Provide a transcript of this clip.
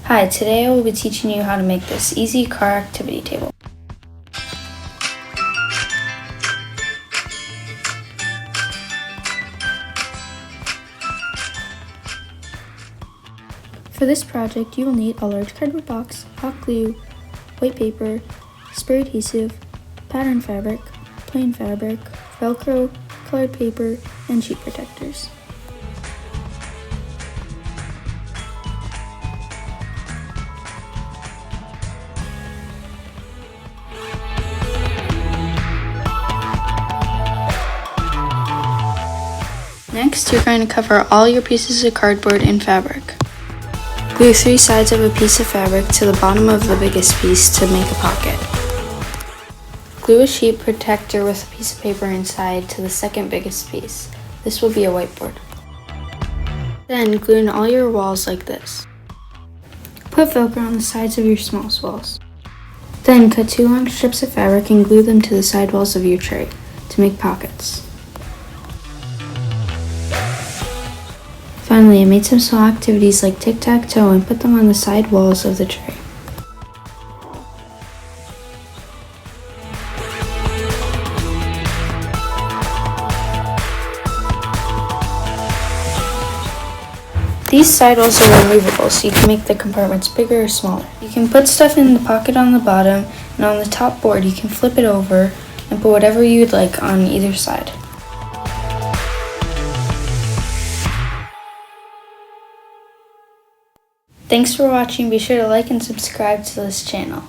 Hi, today I will be teaching you how to make this easy car activity table. For this project, you will need a large cardboard box, hot glue, white paper, spray adhesive, pattern fabric, plain fabric, Velcro, colored paper, and sheet protectors. Next, you're going to cover all your pieces of cardboard in fabric. Glue 3 sides of a piece of fabric to the bottom of the biggest piece to make a pocket. Glue a sheet protector with a piece of paper inside to the second biggest piece. This will be a whiteboard. Then glue in all your walls like this. Put Velcro on the sides of your smallest walls. Then cut 2 long strips of fabric and glue them to the side walls of your tray to make pockets. Finally, I made some small activities like tic-tac-toe and put them on the side walls of the tray. These side walls are removable, so you can make the compartments bigger or smaller. You can put stuff in the pocket on the bottom, and on the top board you can flip it over and put whatever you'd like on either side. Thanks for watching. Be sure to like and subscribe to this channel.